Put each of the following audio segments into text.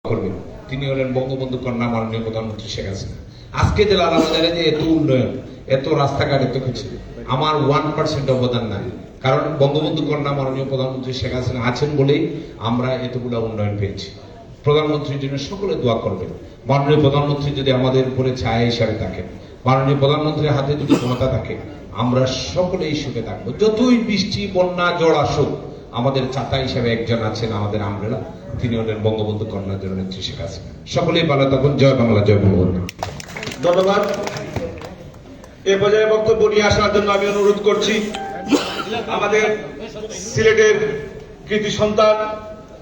করবেন। তিনি হলেন বঙ্গবন্ধু কন্যা মাননীয় প্রধানমন্ত্রী শেখ হাসিনা। আজকে জেলা আলাদারে যে এত উন্নয়ন, এত রাস্তাঘাট, এত কিছু, আমার 1% অবদান নাই। কারণ বঙ্গবন্ধু কন্যা মাননীয় প্রধানমন্ত্রী শেখ হাসিনা আছেন বলেই আমরা এতগুলো উন্নয়ন পেয়েছি। প্রধানমন্ত্রীর জন্য সকলে দোয়া করবেন। মাননীয় প্রধানমন্ত্রী যদি আমাদের উপরে ছায়া হিসাবে থাকেন, মাননীয় প্রধানমন্ত্রীর হাতে যদি ক্ষমতা থাকে, আমরা সকলেই সুখে থাকবো। যতই বৃষ্টি, বন্যা, ঝড় আসুক, আমাদের ছাতা হিসাবে একজন আছেন, আমাদের আমরেলা, তিনি হলেন বঙ্গবন্ধু কন্যা জননেত্রী শেখ হাসিনা। সকলেই ভালো থাকুন। জয় বাংলা, জয় বঙ্গবন্ধু। ধন্যবাদ। এ পর্যায়ে বক্তব্য নিয়ে আসার জন্য আমি অনুরোধ করছি আমাদের সিলেটের কৃতি সন্তান,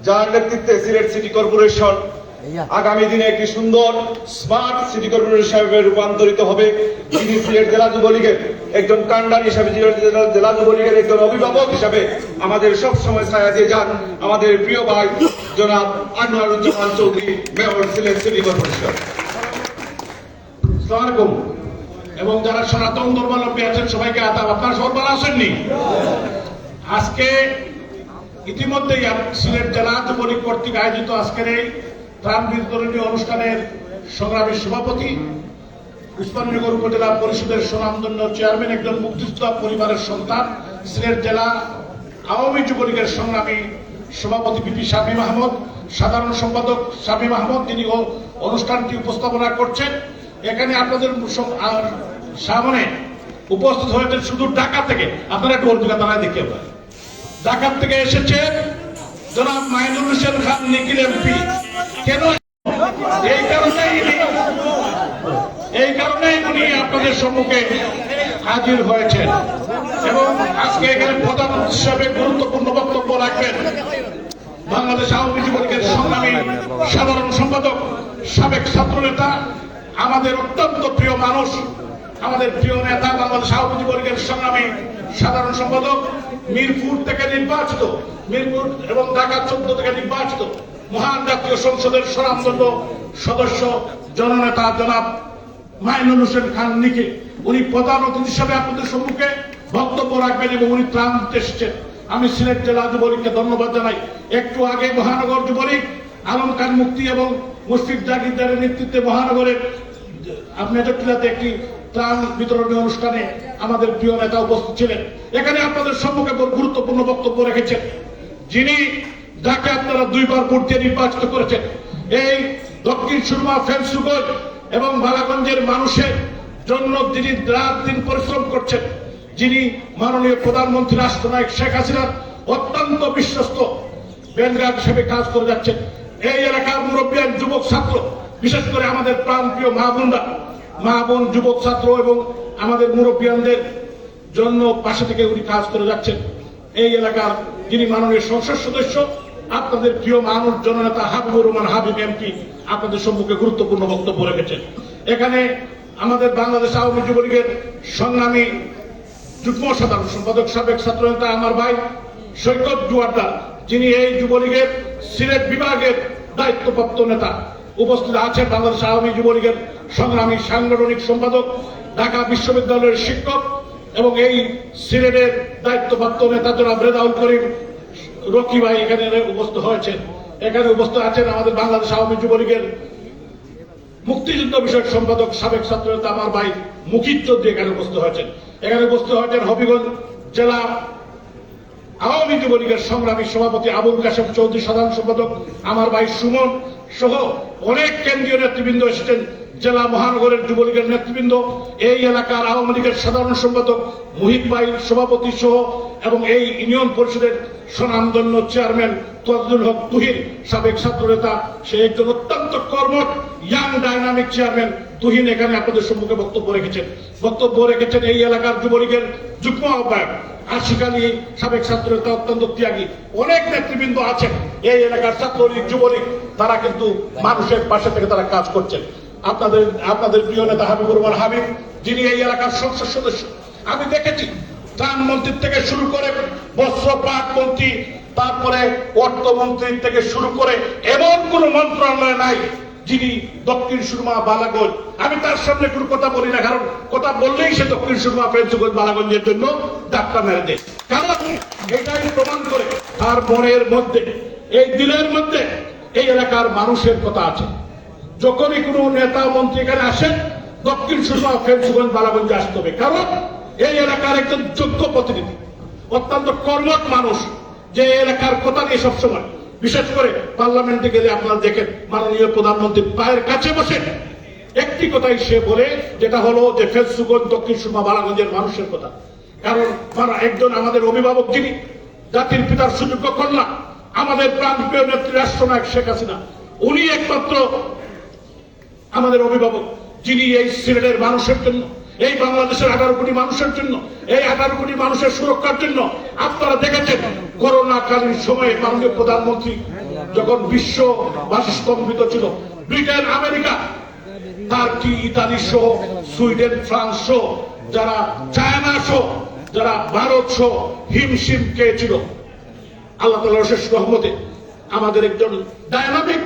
যার নেতৃত্বে সিলেট সিটি কর্পোরেশন আগামী দিনে একটি সুন্দর স্মার্ট সিটি কর্পোরেশন হিসেবে রূপান্তরিত হবে। তিনি সিলেট জেলা যুবলীগের একজন কান্ডার হিসাবে, জেলা যুবলীগের একজন অভিভাবক হিসাবে আমাদের সব সময় ছায়া দিয়ে যান আমাদের প্রিয় ভাই জনাব Anwaruzzaman Chowdhury, mayor Sylhet city corporation. আসসালামু আলাইকুম। এবং যারা সনাতন ধর্মাবলম্বী আছেন সবাইকে আদাব। আপনারা সব ভালো আসেননি? আজকে ইতিমধ্যেই সিলেট জেলা যুবলীগ কর্তৃক আয়োজিত আজকের এই ত্রাণ বিতরণী অনুষ্ঠানের সংগ্রামী সভাপতি, উসমানীনগর উপজেলা পরিষদের সুনামধন্য চেয়ারম্যান, একজন মুক্তিযোদ্ধা পরিবারের সন্তান, সিলেট জেলা আওয়ামী যুবলীগের সংগ্রামী সভাপতি বিপি শামীম আহমদ, সাধারণ সম্পাদক শামীম আহমদ, তিনি অনুষ্ঠানটি উপস্থাপনা করছেন। এখানে আপনাদের সামনে উপস্থিত হয়েছেন শুধু ঢাকা থেকে, আপনারা একটু অর্জিকা তারাই দেখতে পারেন, ঢাকা থেকে এসেছে জনাব মাইনুল হোসেন খান নিখিল এমপি। কেন? এই কারণেই উনি আপনাদের সম্মুখে হাজির হয়েছেন এবং আজকে এখানে প্রধান হিসাবে গুরুত্বপূর্ণ বক্তব্য রাখবেন বাংলাদেশ আওয়ামী যুবলীগের সংগ্রামী সাধারণ সম্পাদক, সাবেক ছাত্রনেতা, আমাদের অত্যন্ত প্রিয় মানুষ, আমাদের প্রিয় নেতা, বাংলাদেশ আওয়ামী যুবলীগের সংগ্রামী সাধারণ সম্পাদক, মিরপুর থেকে নির্বাচিত, মিরপুর এবং ঢাকা 14 থেকে নির্বাচিত মহান জাতীয় সংসদের সুনামধন্য সদস্য জননেতা জনাব মাইনুল হোসেন খান নিখিল। উনি প্রধান অতিথি হিসাবে আপনাদের সম্মুখে বক্তব্য রাখবেন এবং উনি ত্রাণ দিতে এসেছেন। আমি সিলেট জেলা যুবলীগকে ধন্যবাদ জানাই। একটু আগে মহানগর যুবলীগ আলম খান মুক্তি এবং মুশফিক জাগিরদারের নেতৃত্বে মহানগরের মেজরটিলাতে একটি ত্রাণ বিতরণী অনুষ্ঠানে আমাদের প্রিয় নেতা উপস্থিত ছিলেন। এখানে আপনাদের সম্মুখে গুরুত্বপূর্ণ বক্তব্য রেখেছেন যিনি, যাকে আপনারা 2 বার ভোট দিয়ে নির্বাচিত করেছেন। এই দক্ষিণ সুরমা, ফেন্সুগঞ্জ এবং বালাগঞ্জের মানুষের জন্য যিনি রাত দিন পরিশ্রম করছেন, যিনি মাননীয় প্রধানমন্ত্রী রাষ্ট্রনায়ক শেখ হাসিনার অত্যন্ত বিশ্বস্ত ব্যান্ডগার্ড হিসেবে কাজ করে যাচ্ছেন। এই এলাকার মুরব্বিয়ান, যুবক ছাত্র, বিশেষ করে আমাদের প্রাণপ্রিয় মা বোনরা, মা বোন, যুবক ছাত্র এবং আমাদের মুরব্বিয়ানদের জন্য পাশে থেকে উনি কাজ করে যাচ্ছেন। এই এলাকার যিনি মাননীয় সংসদ সদস্য, আপনাদের প্রিয় মানুষ, জননেতা হাবিবুর রহমান হাবিব এমপি আপনাদের সম্মুখে গুরুত্বপূর্ণ বক্তব্য রেখেছেন। এখানে আমাদের বাংলাদেশ আওয়ামী যুবলীগের সংগ্রামী যুগ্ম সাধারণ সম্পাদক, সাবেক ছাত্রনেতা আমার ভাই সৈকত জুয়ারদার, যিনি এই যুবলীগের সিলেট বিভাগের দায়িত্বপ্রাপ্ত নেতা, উপস্থিত আছেন বাংলাদেশ আওয়ামী যুবলীগের সংগ্রামী সাংগঠনিক সম্পাদক, ঢাকা বিশ্ববিদ্যালয়ের শিক্ষক এবং এই সিলেটের দায়িত্বপ্রাপ্ত নেতা জনাব রেজাউল করিম রকি ভাই এখানে উপস্থিত হয়েছেন। এখানে উপস্থিত আছেন আমাদের বাংলাদেশ আওয়ামী যুবলীগের মুক্তিযুদ্ধ বিষয়ক সম্পাদক, সাবেক ছাত্রনেতা আমার ভাই মুকিত চৌধুরী এখানে উপস্থিত হয়েছেন। এখানে উপস্থিত হয়েছেন হবিগঞ্জ জেলা আওয়ামী যুবলীগের সংগ্রামী সভাপতি আবুল কাশেম চৌধুরী, সাধারণ সম্পাদক আমার ভাই সুমন সহ অনেক কেন্দ্রীয় নেতৃবৃন্দ এসেছেন, জেলা মহানগরের যুবলীগের নেতৃবৃন্দ, এই এলাকার আওয়ামী লীগের সাধারণ সম্পাদক মুহিত ভাই সভাপতি সহ এবং এই ইউনিয়ন পরিষদের সুনামধন্য চেয়ারম্যান তোয়াজুল হক তুহিন, সাবেক ছাত্র নেতা, সে একজন অত্যন্ত কর্মঠ ইয়াং ডাইনামিক চেয়ারম্যান তুহিন এখানে আপনাদের সম্মুখে বক্তব্য রেখেছেন। এই এলাকার যুবলীগের যুগ্ম আহ্বায়ক আশিক আলী, সাবেক ছাত্র নেতা, অত্যন্ত ত্যাগী, অনেক নেতৃবৃন্দ আছেন এই এলাকার ছাত্রলীগ, যুবলীগ, তারা কিন্তু মানুষের পাশে থেকে তারা কাজ করছেন। আপনাদের প্রিয় নেতা হাবিবুর রহমান হাবিব, যিনি এই এলাকার সংসদ সদস্য, আমি দেখেছি ত্রাণ মন্ত্রী থেকে শুরু করে বস্ত্র পাট মন্ত্রী, তারপরে অর্থমন্ত্রী থেকে শুরু করে এমন কোন মন্ত্রণালয় নাই যিনি দক্ষিণ সুরমা, বালাগঞ্জ, আমি তার সামনে কোনো কথা বলি না, কারণ কথা বললেই সে দক্ষিণ সুরমা, ফেন্সুগঞ্জ, বালাগঞ্জের জন্য ডাক্তার মেরে দেয়। কারণ এটাই প্রমাণ করে তার মনের মধ্যে, এই দিলের মধ্যে এই এলাকার মানুষের কথা আছে। যখনই কোনো নেতা মন্ত্রী এখানে আসেন, দক্ষিণ সুরমা ফেঞ্চুগঞ্জ বালাগঞ্জে আসতে হবে, কারণ এই এলাকার একজন যোগ্য প্রতিনিধি, অত্যন্ত কর্মঠ মানুষ, যে এলাকার কথা নিয়ে সবসময়, বিশেষ করে পার্লামেন্টে গেলে আপনারা দেখেন মাননীয় প্রধানমন্ত্রীর পায়ের কাছে বসে একটি কথাই সে বলে, যেটা হলো যে ফেঞ্চুগঞ্জ দক্ষিণ সুরমা বালাগঞ্জের মানুষের কথা। কারণ একজন আমাদের অভিভাবক, যিনি জাতির পিতার সুযোগ্য কন্যা, আমাদের প্রাণপ্রিয় নেত্রী রাষ্ট্রনায়ক শেখ হাসিনা, উনি একমাত্র আমাদের অভিভাবক, যিনি এই সিলেটের মানুষের জন্য, এই বাংলাদেশের 18 কোটি মানুষের জন্য, এই 18 কোটি মানুষের সুরক্ষার জন্য, আপনারা দেখেছেন করোনাকালীন সময়ে মাননীয় প্রধানমন্ত্রী যখন বিশ্ববাসী স্তম্ভিত ছিল, ব্রিটেন, আমেরিকা, টার্কি, ইতালি সহ, সুইডেন, ফ্রান্স সহ, যারা চায়না সহ, যারা ভারত সহ হিমশিম খেয়েছিল, আল্লাহ তাআলার অশেষ রহমতে আমাদের একজন ডায়নামিক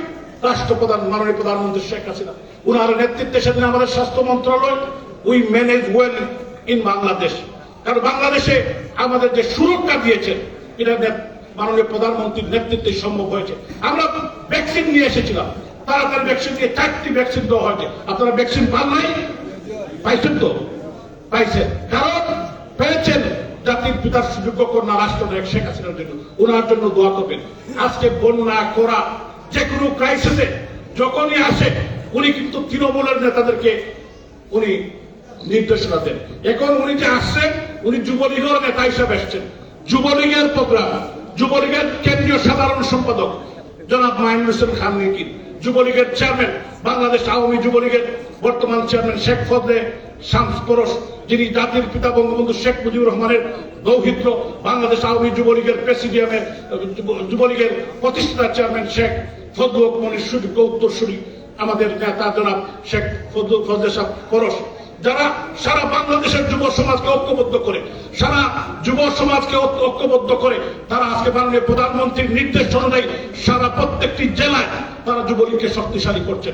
রাষ্ট্রপ্রধান মাননীয় প্রধানমন্ত্রী শেখ হাসিনা, উনার নেতৃত্বে সেদিন আমাদের স্বাস্থ্য মন্ত্রণালয় we manage well in Bangladesh. কারণ বাংলাদেশে আমাদের যে সুরক্ষা দিয়েছেন, এটা মাননীয় প্রধানমন্ত্রীর নেতৃত্বে সম্ভব হয়েছে। আমরা ভ্যাকসিন নিয়ে এসেছিলাম, তাড়াতাড়ি ভ্যাকসিন দিয়ে 4টি ভ্যাকসিন দেওয়া হয়েছে। আপনারা ভ্যাকসিন পান নাই? পাইছেন তো? পাইছেন, কারণ পেয়েছেন জাতির পিতার সুযোগ্য কন্যা রাষ্ট্রনায়ক শেখ হাসিনার জন্য। ওনার জন্য দোয়া করবেন। আজকে বন্যা, খরা, যে কোনো ক্রাইসিসে যখনই আসে, উনি কিন্তু তৃণমূলের নেতাদেরকে উনি নির্দেশনা দেন। এখন উনি যে আসছেন, উনি যুবলীগের নেতা হিসাবে এসছেন। যুবলীগের প্রোগ্রাম, যুবলীগের কেন্দ্রীয় সাধারণ সম্পাদক জনাব মাইনুল হোসেন খান নিকিন, যুবলীগের চেয়ারম্যান, বাংলাদেশ আওয়ামী যুবলীগের বর্তমান চেয়ারম্যান শেখ ফজলে শামস পরশ, যিনি জাতির পিতা বঙ্গবন্ধু শেখ মুজিবুর রহমানের দৌহিত্র, বাংলাদেশ আওয়ামী যুবলীগের প্রেসিডিয়ামের যুবলীগের প্রতিষ্ঠাতা চেয়ারম্যান শেখ ফজলুল হক মনির সুযোগ্য উত্তরসূরি, আমাদের নেতা জনাব শেখ ফজলে শাহ পরশ, যারা সারা বাংলাদেশের যুব সমাজকে ঐক্যবদ্ধ করে, সারা যুব সমাজকে ঐক্যবদ্ধ করে, তারা আজকে মাননীয় প্রধানমন্ত্রীর নির্দেশ অনুযায়ী সারা প্রত্যেকটি জেলায় তারা যুবলীগকে শক্তিশালী করছেন।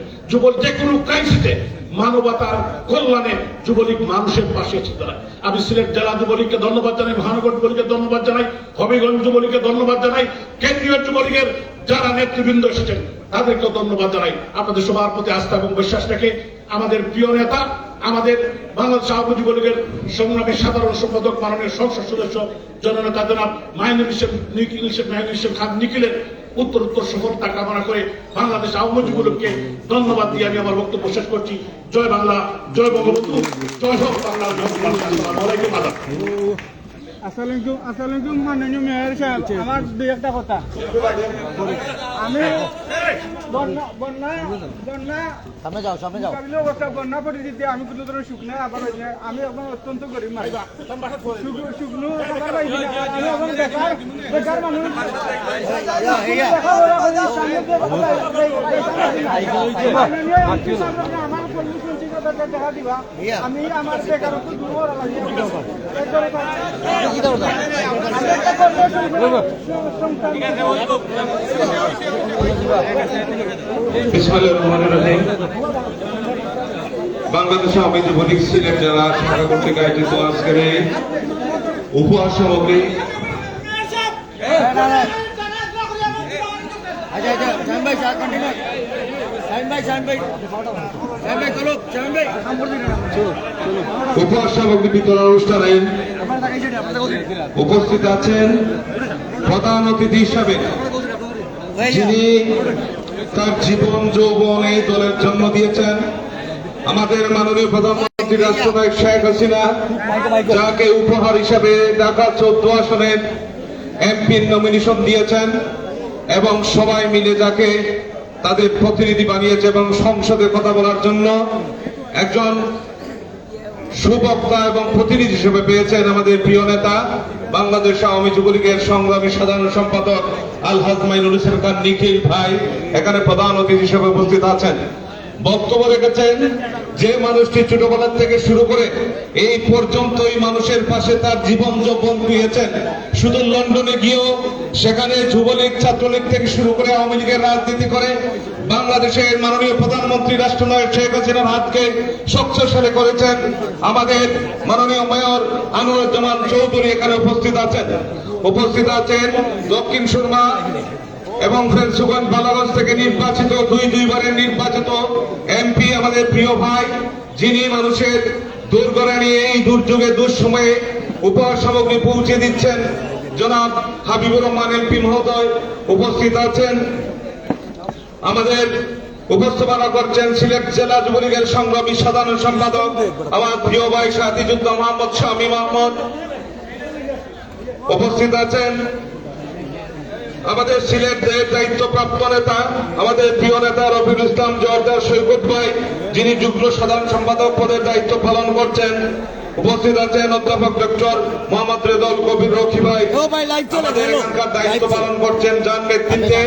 যে কোনো ক্রাইসিসে মানবতার কল্যাণে যুবলীগ মানুষের পাশে এসে দাঁড়ায়। আমি সিলেট জেলা যুবলীগকে ধন্যবাদ জানাই, মহানগর যুবলীগকে ধন্যবাদ জানাই, হবিগঞ্জ যুবলীগকে ধন্যবাদ জানাই, কেন্দ্রীয় যুবলীগের যারা নেতৃবৃন্দ এসেছেন তাদেরকেও ধন্যবাদ জানাই। আপনাদের সবার প্রতি আস্থা এবং বিশ্বাস রেখে আমাদের প্রিয় নেতা, আমাদের বাংলাদেশ আওয়ামী যুবলীগের সংগ্রামী সাধারণ সম্পাদক, মাননীয় সংসদ সদস্য জননেতা জনাব মাইনুল ইসলাম খান নিখিলের উত্তর সফলতা কামনা করে বাংলাদেশ আওয়ামী যুবলীগকে ধন্যবাদ দিয়ে আমি আমার বক্তব্য শেষ করছি। জয় বাংলা, জয় বঙ্গবন্ধু, জয় হোক বাংলা, জয় বাংলা। আসসালামু আলাইকুম। আসসালামাইকুম মাননীয় মেয়র সাহেব, আমার দুই একটা কথা। আমি বন্যা পরিস্থিতি আমি কোনো ধরনের শুকনো আবার আমি এখন অত্যন্ত গরিব মানুষ, শুকনো আবার পাইছি না। আমি এখন বেকার মানুষ, আমার কর্মসূচিগতটা দেখা দিবা, আমি আমার বেকারত্ব দূর করা লাগে। বাংলাদেশ আওয়ামী যুবলীগ সিলেট জেলা শাখা কর্তৃক আয়োজিত আজকের এই উপহার সামগ্রী উপহার সামগ্রী বিতরণ অনুষ্ঠানে উপস্থিত আছেন প্রধান অতিথি হিসাবে, যিনি তার জীবন যৌবন এই দলের জন্য দিয়েছেন, আমাদের মাননীয় প্রধানমন্ত্রী রাষ্ট্রনায়ক শেখ হাসিনা, যাকে উপহার হিসাবে ঢাকা 14 আসনের এমপির নমিনেশন দিয়েছেন এবং সবাই মিলে যাকে তাদের প্রতিনিধি বানিয়েছে এবং সংসদে কথা বলার জন্য একজন সুবক্তা এবং প্রতিনিধি হিসেবে পেয়েছেন আমাদের প্রিয় নেতা, বাংলাদেশ আওয়ামী যুবলীগের সংগ্রামী সাধারণ সম্পাদক আলহাজ মাইনুল ইসলাম খান নিখিল ভাই এখানে প্রধান অতিথি হিসেবে উপস্থিত আছেন। বক্তব্য রেখেছেন যে মানুষটি ছোটবেলার থেকে শুরু করে এই পর্যন্ত এই মানুষের পাশে তার জীবন যৌবন দিয়েছেন। শুধু লন্ডনে গিয়েও সেখানে যুবলীগ, ছাত্রলীগ থেকে শুরু করে আওয়ামী লীগের রাজনীতি করে বাংলাদেশের মাননীয় প্রধানমন্ত্রী রাষ্ট্রনায়ক শেখ হাসিনার হাতকে শক্তিশালী করেছেন। আমাদের মাননীয় মেয়র আনোয়ারুজ্জামান চৌধুরী এখানে উপস্থিত আছেন। দক্ষিণ সুরমা এবং ফেরসুগঞ্জ বালাগঞ্জ থেকে নির্বাচিত দুইবারের নির্বাচিত এমপি আমাদের প্রিয় ভাই, যিনি মানুষের দুর্গরা নিয়ে এই দুর্যোগে দুঃসময়ে উপহার সামগ্রী পৌঁছে দিচ্ছেন, জনাব হাবিবুর রহমান এমপি মহোদয় উপস্থিত আছেন। আমাদের উপস্থাপনা করছেন সিলেট জেলা যুবলীগের সংগ্রামী সাধারণ সম্পাদক আমার প্রিয় ভাই সাথীযুদ্ধ মোহাম্মদ শামীম আহমদ। উপস্থিত আছেন আমাদের সিলেটের দায়িত্বপ্রাপ্ত নেতা, আমাদের প্রিয় নেতা রফিকুল ইসলাম জর্দার সৈকত ভাই, যিনি যুগ্ম সাধারণ সম্পাদক পদের দায়িত্ব পালন করছেন। উপস্থিত আছেন অধ্যাপক ডক্টর মোহাম্মদ রেদল কবির রক্ষী ভাই, আমাদের এখানকার দায়িত্ব পালন করছেন, যার নেতৃত্বে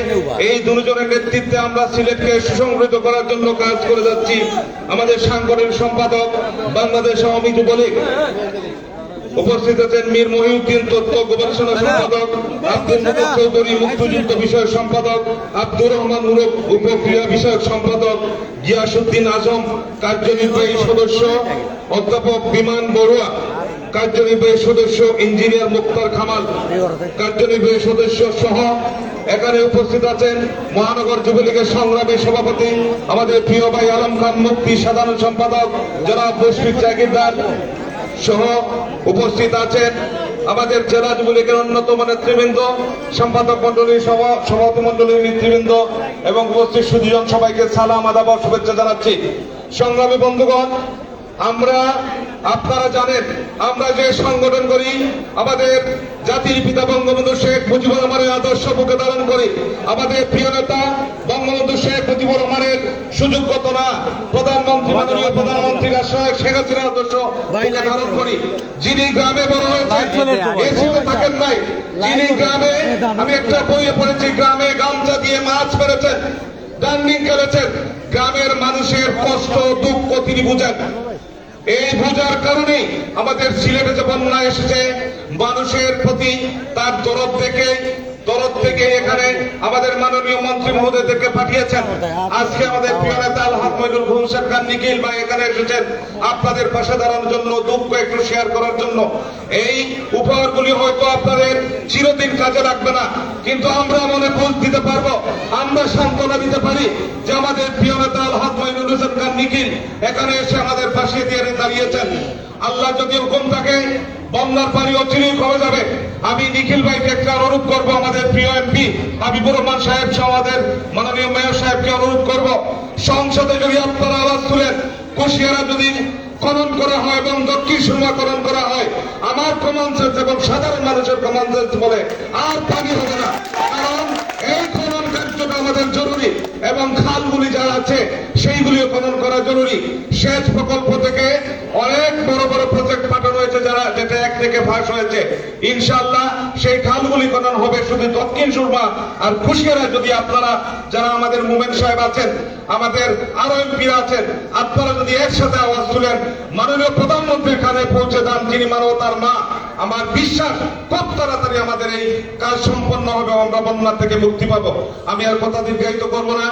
এই দুজনের নেতৃত্বে আমরা সিলেটকে সুসংগঠিত করার জন্য কাজ করে যাচ্ছি। আমাদের সাংগঠনিক সম্পাদক বাংলাদেশ আওয়ামী যুবলীগ। উপস্থিত আছেন মীর মহিউদ্দিন তথ্য গবেষণা সম্পাদক, আব্দুল মুজিদ চৌধুরী মুক্তিযুদ্ধ বিষয়ক সম্পাদক, আব্দুর রহমান মুরব উপক্রিয়া বিষয়ক সম্পাদক, গিয়াসউদ্দিন আজম কার্যনির্বাহী সদস্য, অধ্যাপক বিমান বড়ুয়া কার্যনির্বাহী সদস্য, ইঞ্জিনিয়ার মুক্তার খামাল কার্যনির্বাহী সদস্য সহ এখানে উপস্থিত আছেন মহানগর যুবলীগের সংগ্রামী সভাপতি আমাদের প্রিয় ভাই আলম খান মুফতি, সাধারণ সম্পাদক জনাব মুশফিক জাগিরদার সহ উপস্থিত আছেন আমাদের জেলা যুবলীগের অন্যতম নেতৃবৃন্দ, সম্পাদক মন্ডলী, সভাপতি মন্ডলীর নেতৃবৃন্দ এবং উপস্থিত সুধীজন, সবাইকে সালাম আদাব ও শুভেচ্ছা জানাচ্ছি। সংগ্রামী বন্ধুগণ, আপনারা জানেন আমরা যে সংগঠন করি, আমাদের জাতির পিতা বঙ্গবন্ধু শেখ মুজিবুর রহমানের আদর্শ বুকে ধারণ করি। আমাদের প্রিয় নেতা বঙ্গবন্ধু শেখ মুজিবুর রহমানের সুযোগ্যত না প্রধানমন্ত্রী, মাননীয় প্রধানমন্ত্রী রাষ্ট্রনায়ক শেখ হাসিনার আদর্শ বুকে ধারণ করি। যিনি গ্রামে বড় হয়েছেন, এসিতে থাকেন নাই, যিনি গ্রামে, আমি একটা বইয়ে পড়েছি, গ্রামে গামছা দিয়ে মাছ মেরেছেন, ডান্ডিং খেলেছেন, গ্রামের মানুষের কষ্ট দুঃখ তিনি বুঝেন। এই বোঝার কারণে আমাদের সিলেটে যে বন্যা এসেছে, মানুষের প্রতি তার দরদ থেকে এখানে আমাদের মাননীয় মন্ত্রী মহোদয়দেরকে পাঠিয়েছেন। আজকে আমাদের প্রিয় নেতা আলহাজ মইনুল ঘুম সরকার নিখিল ভাই এখানে এসেছেন আপনাদের পাশে দাঁড়ানোর জন্য, দুঃখ একটু শেয়ার করার জন্য। এই উপহারগুলি হয়তো আপনাদের চিরদিন কাজে লাগবে না, কিন্তু আমরা মনে বুঝ দিতে পারবো, আমরা সান্ত্বনা দিতে পারি যে আমাদের প্রিয় নেতা আলহাজ মইনুল সরকার নিখিল এখানে এসে আমাদের পাশে দিয়ে দাঁড়িয়েছেন। আল্লাহ যদি হুকুম থাকে বন্যার পানি অচিরেই কমে যাবে। আমি নিখিল ভাইকে একটা অনুরোধ করবো, আমাদের প্রিয় এমপি হাবিবুর রহমান সাহেব সহ আমাদের মাননীয় মেয়র সাহেবকে অনুরোধ করব, সংসদে যদি আপনারা আওয়াজ তুলেন, কুশিয়ারা যদি খনন করা হয় এবং দক্ষিণ সুরমা খনন করা হয়, আমার কমন সেন্স এবং সাধারণ মানুষের কমন সেন্স বলে আর পানি হবে না। কারণ এই খনন কার্যটা আমাদের জরুরি এবং খালগুলি যারা আছে সেইগুলিও খনন করা জরুরি। সেচ প্রকল্প থেকে অনেক বড় বড় প্রজেক্ট পাঠানো হয়েছে, যেটা এক থেকে ফাঁস হয়েছে। ইনশাআল্লাহ সেই খালগুলি খনন হবে শুধু দক্ষিণ সুরমা আর কুশিয়ারা। যদি আপনারা যারা আমাদের মোমেন সাহেব আছেন, আমাদের আরো এমপিরা আছেন, আপনারা যদি একসাথে আওয়াজ তুলেন, মাননীয় প্রধানমন্ত্রীর কানে পৌঁছে দেন, যিনি মানবতার মা, আমার বিশ্বাস খুব তাড়াতাড়ি আমাদের এই কাজ সম্পন্ন হবে, আমরা বন্যা থেকে মুক্তি পাবো। আমি আর কথা দীর্ঘায়িত করবো না।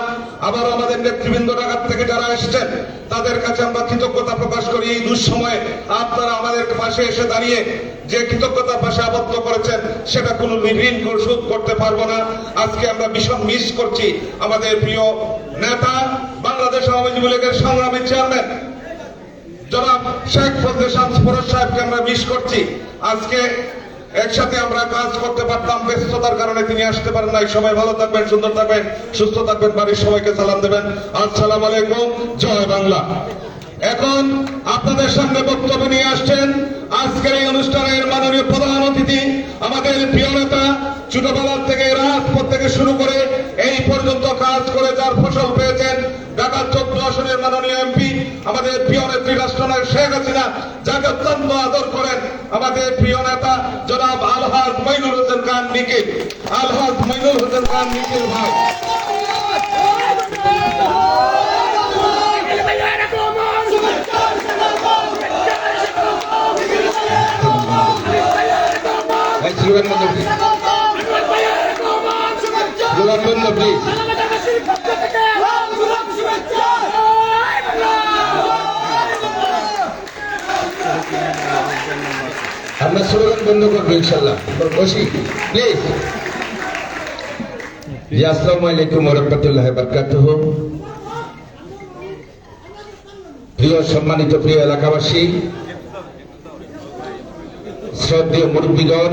আবার আমাদের নেতৃবৃন্দ ঢাকা থেকে যারা এসেছেন তাদের কাছে আমরা কৃতজ্ঞতা প্রকাশ করি। এই দুঃসময়ে আপনারা আমাদের পাশে এসে দাঁড়িয়ে যে কৃতজ্ঞতার পাশে আবদ্ধ করেছেন, সেটা কোনো ঋণ শোধ করতে পারবো না। আজকে আমরা ভীষণ মিস করছি আমাদের প্রিয় নেতা, বাংলাদেশ আওয়ামী যুবলীগের সংগ্রামী চেয়ারম্যান জনাব শেখ ফজলে শামস ফরজ সাহেবকে আমরা মিস করছি। আজকে একসাথে আমরা কাজ করতে পারতাম, ব্যস্ততার কারণে তিনি আসতে পারেন নাই। সবাই ভালো থাকবেন, সুন্দর থাকবেন, সুস্থ থাকবেন, বাড়ির সবাইকে সালাম দেবেন। আসসালামু আলাইকুম, জয় বাংলা। এখন আপনাদের সামনে বক্তব্য নিয়ে আসছেন আজকের এই অনুষ্ঠানের মাননীয় প্রধান অতিথি, আমাদের প্রিয় নেতা, ছোটবেলার থেকে রাজপথ থেকে শুরু করে এই পর্যন্ত কাজ করে যার ফসল পেয়েছেন, ঢাকা 14 আসনের মাননীয় এমপি, আমাদের প্রিয় নেত্রী রাষ্ট্রনায়ক শেখ হাসিনা, যাকে অত্যন্ত আদর করেন আমাদের প্রিয় নেতা জনাব আলহাজ মইনুল হোসেন খান নিখিল। আলহাজ মইনুল হোসেন খান নিখিল ভাই, আমরা স্লোগান বন্ধ করবো ইনশাল্লাহ। বসি প্লিজ। জি, আসসালামু আলাইকুম ওয়া রাহমাতুল্লাহি ওয়া বারাকাতুহু। প্রিয় সম্মানিত প্রিয় এলাকাবাসী, শ্রদ্ধেয় মুরব্বীগণ,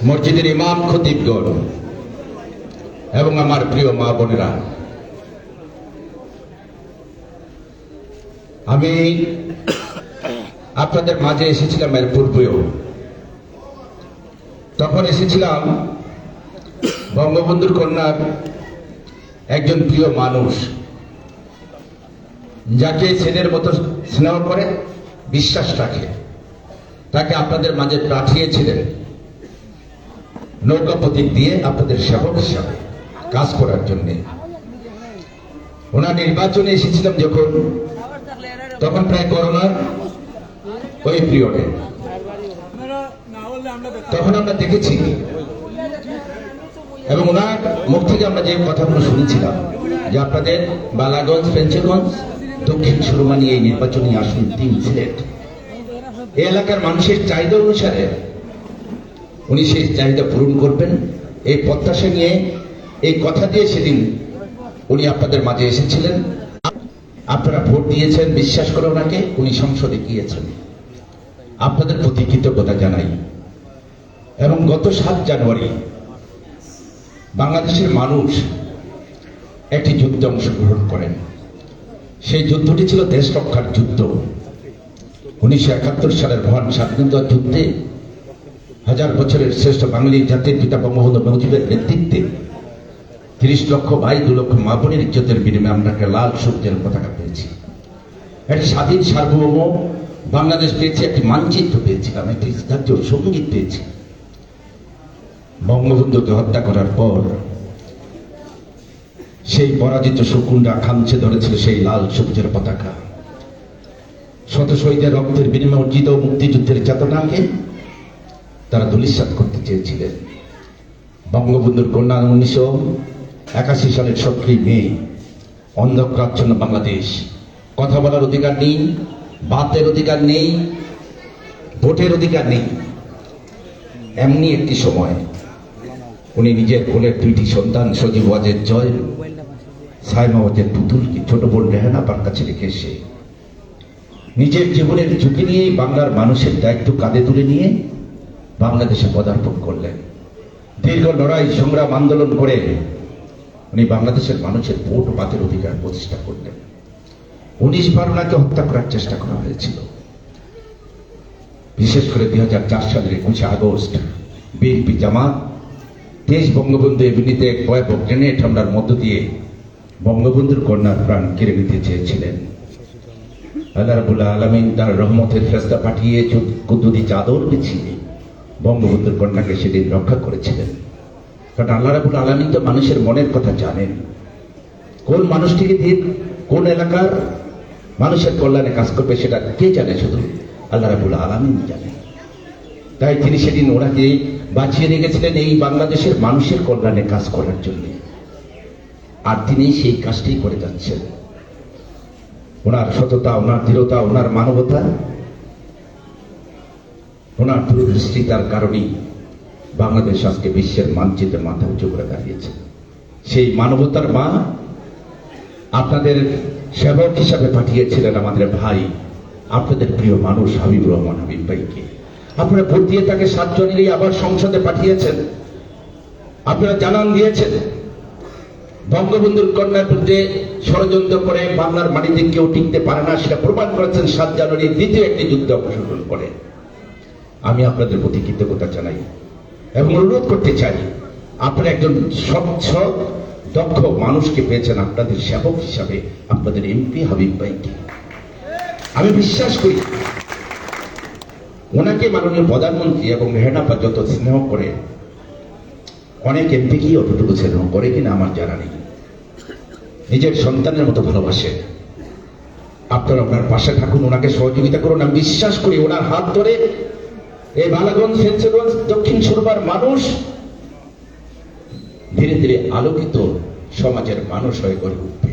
মসজিদের ইমাম খতিবগণ এবং আমার প্রিয় মা বোনেরা, আমি আপনাদের মাঝে এসেছিলাম এর পূর্বেও। তখন এসেছিলাম বঙ্গবন্ধুর কন্যার একজন প্রিয় মানুষ, যাকে ছেলের মতো স্নেহ করে, বিশ্বাস রাখে, তাকে আপনাদের মাঝে পাঠিয়েছিলেন নৌকা প্রতীক দিয়ে আপনাদের সেবক হিসাবে কাজ করার জন্য। ওনার নির্বাচনে এসেছিলাম যখন, তখন প্রায় করোনার ওই পিরিয়ডে। তখন আমরা দেখেছি এবং ওনার মুখ থেকে আমরা যে কথাগুলো শুনেছিলাম যে আপনাদের বালাগঞ্জ, ফেঞ্চগঞ্জ, দক্ষিণ সুরমানি এই নির্বাচনী আসন 3 সিলেট, এই এলাকার মানুষের চাহিদা অনুসারে উনি সেই চাহিদা পূরণ করবেন এই প্রত্যাশা নিয়ে, এই কথা দিয়ে সেদিন উনি আপনাদের মাঝে এসেছিলেন। আপনারা ভোট দিয়েছেন, বিশ্বাস করে ওনাকে উনি সংসদে গিয়েছেন। আপনাদের প্রতি কৃতজ্ঞতা জানাই। এবং গত 7 জানুয়ারি বাংলাদেশের মানুষ একটি যুদ্ধে অংশগ্রহণ করেন। সেই যুদ্ধটি ছিল দেশ রক্ষার যুদ্ধ। 1971 সালের মহান স্বাধীনতা যুদ্ধে 1000 বছরের শ্রেষ্ঠ বাঙালি জাতির পিতা বঙ্গবন্ধু মুজিবের নেতৃত্বে 30 লক্ষ ভাই, 2 লক্ষ মা বোনের ইজ্জতের বিনিময়ে আমরা একটা লাল সূর্যের পতাকা পেয়েছি, একটি স্বাধীন সার্বভৌম বাংলাদেশ পেয়েছি, একটি মানচিত্র পেয়েছিলাম, একটি জাতীয় সঙ্গীত পেয়েছি। বঙ্গবন্ধুকে হত্যা করার পর সেই পরাজিত শকুনরা খামছে ধরেছিল সেই লাল সূর্যের পতাকা। শত শহীদের রক্তের বিনিময়ে অর্জিত মুক্তিযুদ্ধের চেতনাকে তারা ধূলিসাৎ করতে চেয়েছিলেন। বঙ্গবন্ধুর কন্যা 1981 সালের 17 মে অন্ধকারাচ্ছন্ন বাংলাদেশ, কথা বলার অধিকার নেই, বাতের অধিকার নেই, ভোটের অধিকার নেই। এমনি একটি সময় উনি নিজের কোলের 2টি সন্তান সজীব ওয়াজেদ জয়, সাইমা ওয়াজেদ পুতুলকে ছোট বোন রেহানা পার কাছে রেখে এসে নিজের জীবনের ঝুঁকি নিয়ে বাংলার মানুষের দায়িত্ব কাঁধে তুলে নিয়ে বাংলাদেশে পদার্পণ করলেন। দীর্ঘ লড়াই, সংগ্রাম, আন্দোলন করে উনি বাংলাদেশের মানুষের ভোট বাতের অধিকার প্রতিষ্ঠা করলেন। 19 বার ওনাকে হত্যা করার চেষ্টা করা হয়েছিল। বিশেষ করে 2004 সালের 21 আগস্ট বিএনপি জামাত দেশ বঙ্গবন্ধু এমনিতে ভয়াবহ গ্রেনেড হামলার মধ্য দিয়ে বঙ্গবন্ধুর কন্যার প্রাণ কেড়ে নিতে চেয়েছিলেন। আল্লাহ রাব্বুল আলামিন তার রহমতের ফেরেশতা পাঠিয়ে কুদরতি চাদর বিছিয়ে বঙ্গবন্ধুর কন্যাকে সেদিন রক্ষা করেছিলেন। কারণ আল্লাহ রাব্বুল আলামিন তো মানুষের মনের কথা জানেন, কোন মানুষটিকে দিয়ে কোন এলাকার মানুষের কল্যাণে কাজ করবে সেটা কে জানে? শুধু আল্লাহ রাব্বুল আলামিন জানেন। তাই তিনি সেদিন ওনাকে বাঁচিয়ে রেখেছিলেন এই বাংলাদেশের মানুষের কল্যাণে কাজ করার জন্য, আর তিনি সেই কাজটি করে যাচ্ছেন। ওনার সততা, ওনার দৃঢ়তা, ওনার মানবতা, ওনার দূরদৃষ্টিতার কারণেই বাংলাদেশ আজকে বিশ্বের মানচিত্রে মাথা উঁচু করে দাঁড়িয়েছে। সেই মানবতার মা আপনাদের সেবক হিসাবে পাঠিয়েছিলেন আমাদের ভাই, আপনাদের প্রিয় মানুষ হাবিবুর রহমান হাবিব ভাইকে। আপনারা ভোট দিয়ে তাকে 7 জানুয়ারি আবার সংসদে পাঠিয়েছেন। আপনারা জানান দিয়েছেন বঙ্গবন্ধুর কন্যার বিরুদ্ধে ষড়যন্ত্র করে বাংলার মাটিতে কেউ টিকতে পারে না, সেটা প্রমাণ করেছেন 7 জানুয়ারি দ্বিতীয় একটি যুদ্ধে অংশগ্রহণ করে। আমি আপনাদের প্রতি কৃতজ্ঞতা জানাই এবং অনুরোধ করতে চাই, আপনারা একজন স্বচ্ছ দক্ষ মানুষকে পেয়েছেন আপনাদের সেবক হিসাবে, আপনাদের এমপি হাবিব ভাইকে। আমি বিশ্বাস করি ওনাকে মাননীয় প্রধানমন্ত্রী এবং রেহানাপা যত স্নেহ করে, অনেক এমপি কি অতটুকু স্নেহ করে কিনা আমার জানা নেই। নিজের সন্তানের মতো ভালোবাসে। আপনারা ওনার পাশে থাকুন, ওনাকে সহযোগিতা করুন। আমি বিশ্বাস করি ওনার হাত ধরে এই বালাগঞ্জ, ফেঞ্চগঞ্জ, দক্ষিণ সুরমার মানুষ ধীরে ধীরে আলোকিত সমাজের মানুষ হয়ে গড়ে উঠবে।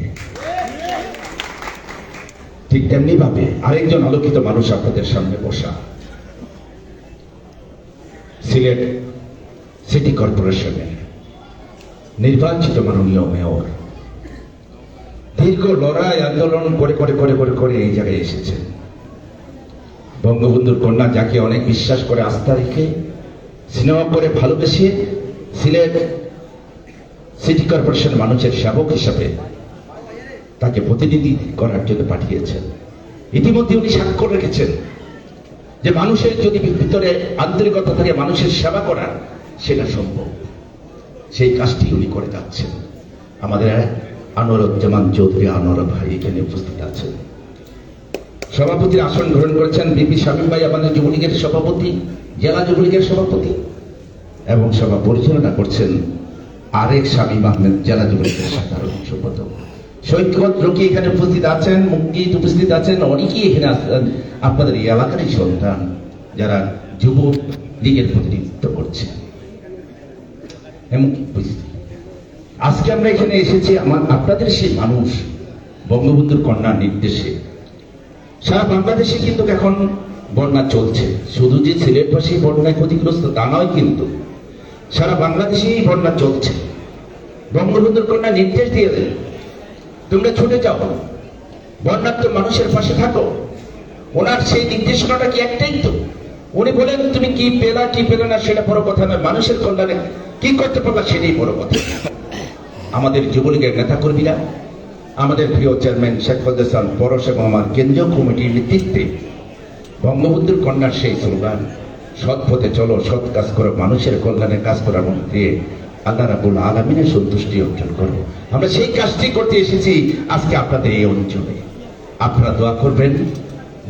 ঠিক তেমনি ভাবে আরেকজন আলোকিত মানুষ আপনাদের সামনে বসা, সিলেট সিটি কর্পোরেশনের নির্বাচিত মাননীয় মেয়র দীর্ঘ লড়াই আন্দোলন করে করে করে করে করে এই জায়গায় এসেছেন। বঙ্গবন্ধুর কন্যা যাকে অনেক বিশ্বাস করে আস্থা রেখে সিনেমা করে ভালোবেসে সিলেট সিটি কর্পোরেশন মানুষের সেবক হিসাবে তাকে প্রতিনিধি করার জন্য পাঠিয়েছেন। ইতিমধ্যে উনি স্বাক্ষর রেখেছেন যে মানুষের যদি ভিতরে আন্তরিকতা থেকে মানুষের সেবা করার সেটা সম্ভব, সেই কাজটি উনি করে যাচ্ছেন। আমাদের আনোয়ারুজ্জামান চৌধুরী আনোয়ার ভাই এখানে উপস্থিত আছেন। সভাপতির আসন গ্রহণ করেছেন বিপি শামীম ভাই, আমাদের যুবলীগের সভাপতি, জেলা যুবলীগের সভাপতি, এবং সভা পরিচালনা করছেন আরেক শামীম আহমেদ, জেলা যুবলীগের সাধারণ সম্পাদক। সৈকত রকি এখানে উপস্থিত আছেন, মুক্তিদ উপস্থিত আছেন, অনেকেই এখানে আছেন আপনাদের এই এলাকারই সন্তান যারা যুব লীগের প্রতিনিধিত্ব করছে। এমনকি আজকে আমরা এখানে এসেছি আপনাদের সেই মানুষ বঙ্গবন্ধুর কন্যার নির্দেশে। সারা বাংলাদেশে কিন্তু এখন বন্যা চলছে, শুধু যে সিলেটবাসী বন্যায় ক্ষতিগ্রস্ত তা নয়, কিন্তু সারা বাংলাদেশেই বন্যা চলছে। বঙ্গবন্ধুর কন্যা নির্দেশ দিয়ে দেন, তোমরা ছুটে যাও, বন্যার্থ মানুষের পাশে থাকো। ওনার সেই নির্দেশনাটা কি একটাই তো, উনি বলেন তুমি কি পেলা কি পেলে না সেটা বড় কথা নয়, মানুষের কল্যাণে কি করতে পারলা সেটাই বড় কথা। আমাদের যুবলীগের নেতাকর্মীরা, আমাদের প্রিয় চেয়ারম্যান শেখ ফজল পরশ এবং আমার কেন্দ্রীয় কমিটির নেতৃত্বে বঙ্গবন্ধুর কন্যার সেই স্লোগান সৎ পথে চলো, সৎ কাজ করো, মানুষের কল্যাণে কাজ করার মধ্যে দিয়ে আল্লাহ রাব্বুল আলামিনের সন্তুষ্টি অর্জন করো, আমরা সেই কাজটি করতে এসেছি আজকে আপনাদের এই অঞ্চলে। আপনারা দোয়া করবেন।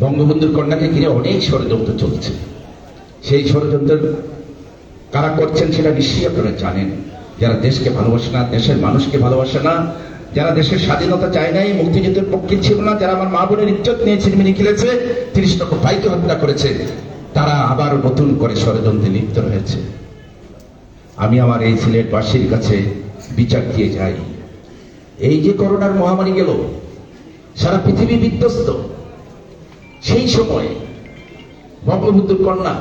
বঙ্গবন্ধুর কন্যাকে ঘিরে অনেক ষড়যন্ত্র চলছে, সেই ষড়যন্ত্র কারা করছেন সেটা নিশ্চয়ই আপনারা জানেন। যারা দেশকে ভালোবাসে না, দেশের মানুষকে ভালোবাসে না, যারা দেশের স্বাধীনতা চায় নাই, মুক্তিযুদ্ধের পক্ষে ছিল না, যারা আমার মা বোনের ইজ্জত নিয়ে ছিনিমিনি খেলেছে, ৩০ লক্ষ ভাইকে হত্যা করেছে, তারা আবার নতুন করে ষড়যন্ত্রে লিপ্ত হয়েছে। আমি আমার এই সিলেটবাসীর কাছে বিচার দিয়ে যাই, এই যে করোনার মহামারী গেল, সারা পৃথিবী বিধ্বস্ত, সেই সময় বঙ্গবন্ধুর কন্যা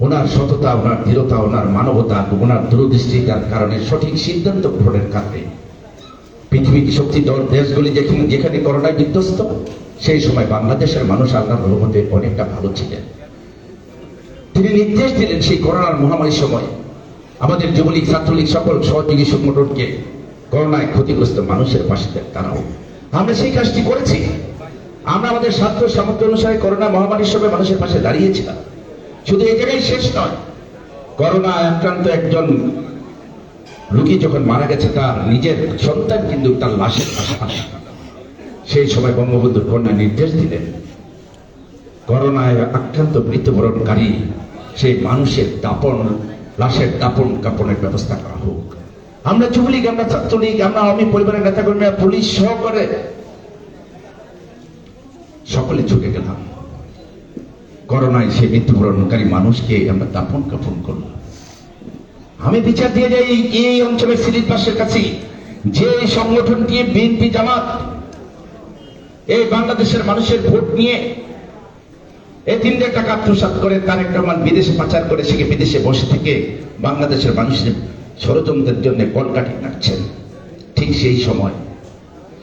ওনার সততা, ওনার দৃঢ়তা, ওনার মানবতা, ওনার দূরদৃষ্টিতার কারণে সঠিক সিদ্ধান্ত গ্রহণের কারণে পৃথিবীর শক্তিধর দেশগুলি যেখানে করোনায় বিধ্বস্ত, সেই সময় বাংলাদেশের মানুষ আল্লাহর রহমতে অনেকটা ভালো ছিলেন। তিনি নির্দেশ দিলেন সেই করোনার মহামারীর সময় আমাদের যুবলীগ, ছাত্রলীগ, সকল সহযোগী সংগঠনকে করোনায় ক্ষতিগ্রস্ত মানুষের পাশে দাঁড়াও। আমরা সেই কাজটি করেছি। আমরা আমাদের ছাত্র সামর্থ্য অনুসারে করোনা মহামারীর সময় মানুষের পাশে দাঁড়িয়েছিলাম। শুধু এই জায়গায় শেষ নয়, করোনা আক্রান্ত একজন রোগী যখন মারা গেছে, তার নিজের সন্তান কিন্তু তার লাশের পাশে আসে। সেই সময় বঙ্গবন্ধুর কন্যা নির্দেশ দিলেন করোনায় আক্রান্ত মৃত্যুবরণকারী সেই মানুষের দাপন, লাশের দাপন কাপনের ব্যবস্থা করা হোক। আমরা যুবলীগ, আমরা ছাত্রলীগ, আমরা আওয়ামী পরিবারের নেতাকর্মীরা, পুলিশ সহকারে সকলে ছুটে গেলাম। করোনায় সেই মৃত্যুবরণকারী মানুষকে আমরা দাপন কাপন করলাম। আমি বিচার দিয়ে যাই এই অঞ্চলের সিলেটবাসীর কাছে, যে সংগঠনটি বিএনপি জামাত এই বাংলাদেশের মানুষের ভোট নিয়ে এতিমদের টাকা আত্মসাৎ করে তারেক রহমান বিদেশে পাচার করে সে বিদেশে বসে থেকে বাংলাদেশের মানুষের ষড়যন্ত্রের জন্য কলকাঠি নাড়ছেন, ঠিক সেই সময়,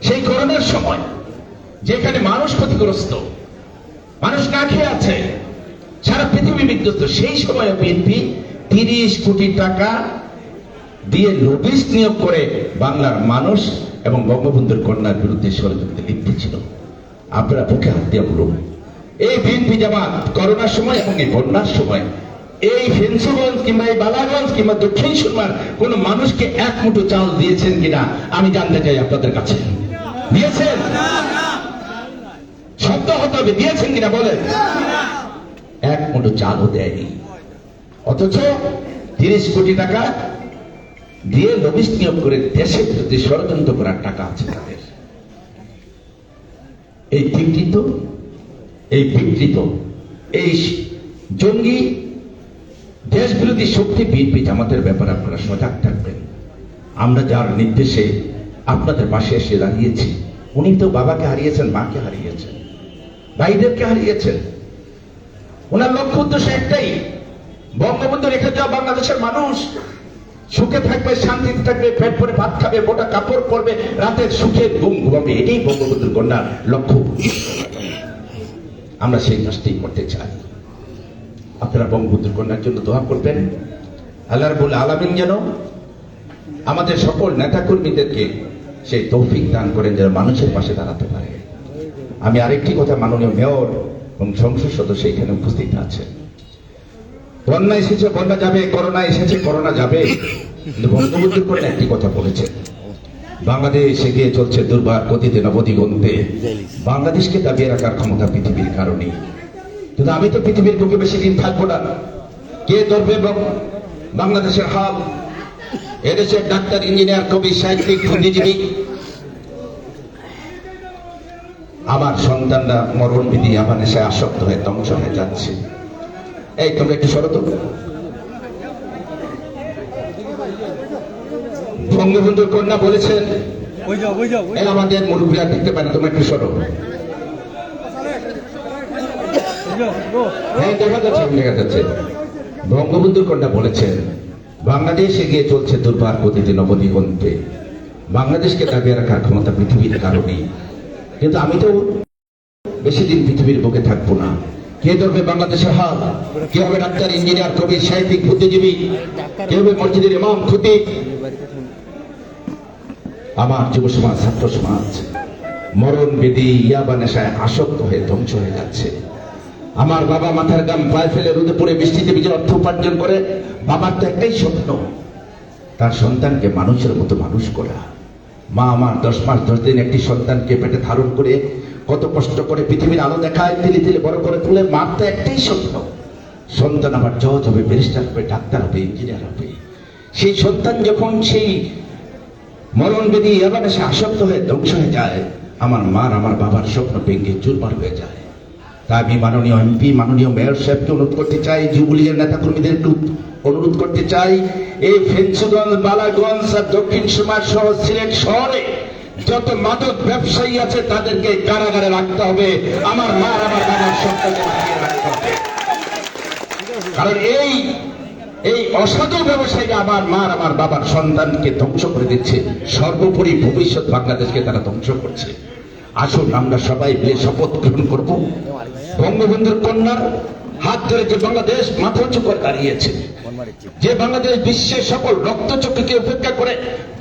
সেই করোনার সময় যেখানে মানুষ ক্ষতিগ্রস্ত, মানুষ না খেয়ে আছে, সারা পৃথিবী বিধ্বস্ত, সেই সময় বিএনপি 30 কোটি টাকা দিয়ে লবিস্ট নিয়োগ করে বাংলার মানুষ এবং বঙ্গবন্ধুর কন্যার বিরুদ্ধে ষড়যন্ত্রে লিপ্ত ছিল। আপনারা বুকে হাত দিয়ে বলুন, এই বিএনপি জামাত করোনার সময় এবং এই বন্যার সময় এই ফেন্সগঞ্জ কিংবা এই বালাগঞ্জ কিংবা দক্ষিণ সুরমার কোন মানুষকে এক মুঠো চাল দিয়েছেন কিনা আমি জানতে চাই আপনাদের কাছে। দিয়েছেন? শব্দ হতে হবে, দিয়েছেন কিনা বলেন। এক মুঠো চালও দেয়নি, অথচ 30 কোটি টাকা দিয়ে লবিস্ট নিয়োগ করে দেশের বিরুদ্ধে ষড়যন্ত্র করার টাকা আছে তাদের। এই বিকৃত, এই জঙ্গি দেশ বিরোধী শক্তি বিএনপি জামাতের ব্যাপারে আপনারা সজাগ থাকবেন। আমরা যার নির্দেশে আপনাদের পাশে এসে দাঁড়িয়েছি, উনি তো বাবাকে হারিয়েছেন, মাকে হারিয়েছেন, ভাইদেরকে হারিয়েছেন। ওনার লক্ষ্য উদ্দেশ্য একটাই, বঙ্গবন্ধু রেখে যাওয়া বাংলাদেশের মানুষ সুখে থাকবে, শান্তিতে থাকবে, পেট ভরে ভাত খাবে, মোটা কাপড় পরবে, রাতের সুখে ঘুম ঘুমাবে। এটাই বঙ্গবন্ধুর কন্যার লক্ষ্য। আমরা সেই কাজটি করতে চাই। আপনারা বঙ্গবন্ধুর কন্যার জন্য দোয়া করবেন। আল্লাহ রাব্বুল আলামিন যেন আমাদের সকল নেতাকর্মীদেরকে সেই তৌফিক দান করেন যেন মানুষের পাশে দাঁড়াতে পারে। আমি আরেকটি কথা, মাননীয় মেয়র এবং সংসদ সদস্য এখানে উপস্থিত আছেন। বন্যা এসেছে, বন্যা যাবে, করোনা এসেছে, করোনা যাবে, কিন্তু বঙ্গবন্ধুর কন্যা একটি কথা বলেছেন, বাংলাদেশ এগিয়ে চলছে দুর্বার গতিতে নবদিগন্তে, বাংলাদেশকে দাবিয়ে রাখার ক্ষমতা পৃথিবীর কারণে। কিন্তু আমি তো পৃথিবীর বুকে বেশি দিন থাকবো না। কে ধরবে বাংলাদেশের হাল? এদেশের ডাক্তার, ইঞ্জিনিয়ার, কবি, সাহিত্যিক, বুদ্ধিজীবী। আমার সন্তানরা মরণ বিধি আমার নেশায় আসক্ত হয়ে ধ্বংস হয়ে যাচ্ছে। এই তোমরা একটু সরো তো। বঙ্গবন্ধুর কন্যা বলেছেন, এই আমাদের মুরব্বীরা দেখতে পায় না, তোমরা একটু সরো। হ্যাঁ, দেখা যাচ্ছে, দেখা যাচ্ছে। বঙ্গবন্ধুর কন্যা বলেছেন, বাংলাদেশ এগিয়ে চলছে দুর্বার গতিতে নবদিগন্তে, বাংলাদেশকে দাবিয়ে রাখার ক্ষমতা পৃথিবীর কারণে। কিন্তু আমি তো বেশি দিন পৃথিবীর বুকে থাকবো না। কে ধরবে বাংলাদেশের হাল? কে হবে ডাক্তার, ইঞ্জিনিয়ার, কবি, সাহিত্যিক, বুদ্ধিজীবী? কে হবে মসজিদের ইমাম, খতিব? আমার যুব সমাজ, ছাত্র সমাজ মরণ বেদি ইয়াবা নেশায় আসক্ত হয়ে ধ্বংস হয়ে যাচ্ছে। আমার বাবা মাথার গাম পায়ে ফেলে রোদে পড়ে বৃষ্টিতে ভিজে অর্থ উপার্জন করে। বাবার তো একটাই স্বপ্ন, তার সন্তানকে মানুষের মতো মানুষ করা। মা আমার 10 মাস 10 দিন একটি সন্তানকে পেটে ধারণ করে কত কষ্ট করে পৃথিবীর আলো দেখায়, তিলে তিলে বড় করে তুলে। মার তো একটাই স্বপ্ন, সন্তান আমার জজ হবে, ব্যারিস্টার হবে, ডাক্তার হবে, ইঞ্জিনিয়ার হবে। সেই সন্তান যখন সেই মরণ বেদি এবার সে আসক্ত হয়ে ধ্বংস হয়ে যায়, আমার মার, আমার বাবার স্বপ্ন ভেঙে চুরমার হয়ে যায়। তাই আমি মাননীয় এমপি, মাননীয় মেয়র সাহেবকে অনুরোধ করতে চাই, যুবলীগের নেতাকর্মীদেরকে অনুরোধ করতে চাই, এই ফেঞ্চুগঞ্জ, বালাগঞ্জ আর দক্ষিণ সীমার সহ সিলেট শহরে যত মাদক ব্যবসায়ী আছে তাদেরকে কারাগারে রাখতে হবে। আমার মা, আমার বাবার সন্তানকে বাঁচিয়ে রাখতে হবে। কারণ এই অসাধু ব্যবসায়ী আমার মার, আমার বাবার সন্তানকে ধ্বংস করে দিচ্ছে, সর্বোপরি ভবিষ্যৎ বাংলাদেশকে তারা ধ্বংস করছে। আসুন আমরা সবাই মিলে শপথ গ্রহণ করব, বঙ্গবন্ধুর কন্যার হাত ধরে যে বাংলাদেশ মাথা উঁচু করে দাঁড়িয়েছে, যে বাংলাদেশ বিশ্বের সকল রক্তচক্ষুকে উপেক্ষা করে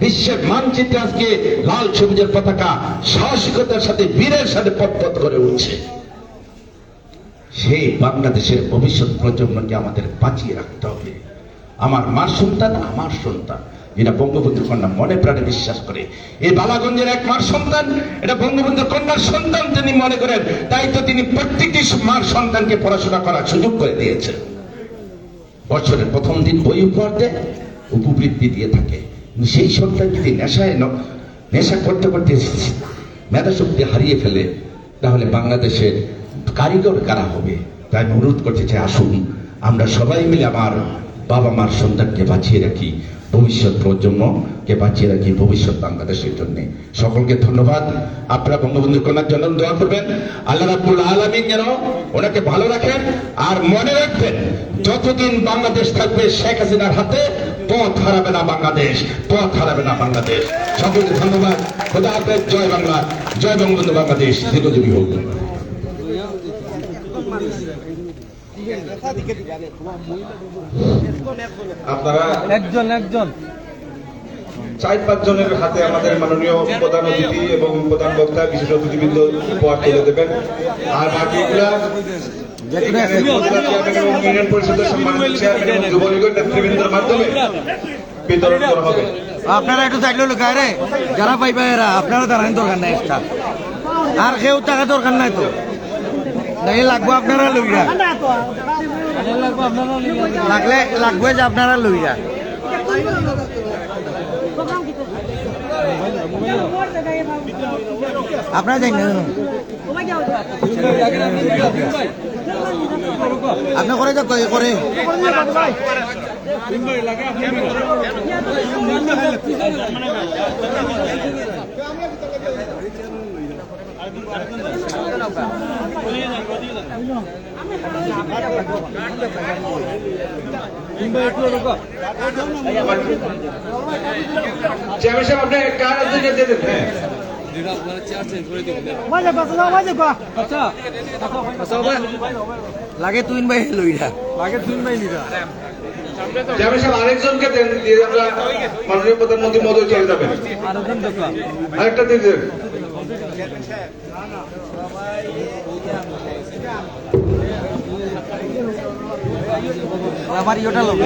বিশ্বের মানচিত্রে আজকে লাল সবুজের পতাকা সাহসিকতার সাথে, বীরের সাথে পথ করে উঠছে, সেই বাংলাদেশের ভবিষ্যৎ প্রজন্মকে আমাদের বাঁচিয়ে রাখতে হবে। আমার মার সন্তান, আমার সন্তান, যেটা বঙ্গবন্ধুর কন্যা মনে প্রাণে বিশ্বাস করে। এই বালাগঞ্জের এক মার সন্তান, এটা বঙ্গবন্ধুর কন্যার সন্তান তিনি মনে করেন। তাই তো তিনি প্রত্যেকটি মার সন্তানকে পড়াশোনা করার সুযোগ করে দিয়েছেন। বছরের প্রথম দিন বই উপহার দেয়, উপবৃত্তি দিয়ে থাকে। সেই সন্তান যদি নেশা করতে করতে মেধাশক্তি হারিয়ে ফেলে, তাহলে বাংলাদেশের কারিগর কারা হবে? তাই আমি অনুরোধ করতে চাই, আসুন আমরা সবাই মিলে আমার বাবা মার সন্তানকে বাঁচিয়ে রাখি, ভবিষ্যৎ প্রজন্মকে বাঁচিয়ে রাখি, ভবিষ্যৎ বাংলাদেশের জন্য। সকলকে ধন্যবাদ। আপনারা বঙ্গবন্ধুর কন্যার জন্য দোয়া করবেন, আল্লাহ রাব্বুল আলামিন যেন ওনাকে ভালো রাখেন। আর মনে রাখবেন, যতদিন বাংলাদেশ থাকবে শেখ হাসিনার হাতে, পথ হারাবে না বাংলাদেশ, পথ হারাবে না বাংলাদেশ। সকলকে ধন্যবাদ। খোদা হাফেজ। জয় বাংলা, জয় বঙ্গবন্ধু বাংলাদেশ দীর্ঘজীবী হোক। আপনারা একজন 4-5 জনের হাতে আমাদের মাননীয় প্রধান অতিথি এবং প্রধান বক্তা, বিশেষ অতিথিবৃন্দ উপহার তুলে দেবেন। আর বাকিগুলা ইউনিয়ন পরিষদের সম্মানিত চেয়ারম্যান এবং যুবলীগের নেতৃবৃন্দের মাধ্যমে বিতরণ করা হবে। আপনারা একটু চাইলে লোকায় রে, যারা পাইবা এরা আপনারা দাঁড়ানোর দরকার নাই, একটা আর কেউ টাকা দরকার নাই তো, লাগবো আপনারা লইরা, লাগলে লাগবে যে আপনারা লইরা। আপনারা যাই না আপনি করে যাক করে চেয়ারম্যান সাহেব আপনি কার দিকে যেতেন? হ্যাঁ লাগে তুই ভাই লইরা চেয়ারম্যান সাহেব আরেকজনকে দেন, দিয়ে আমরা মাননীয় প্রধানমন্ত্রী মহোদয় চলে যাবেন। আরেকটা দিয়ে দেন। আমার ইয়েটা লোক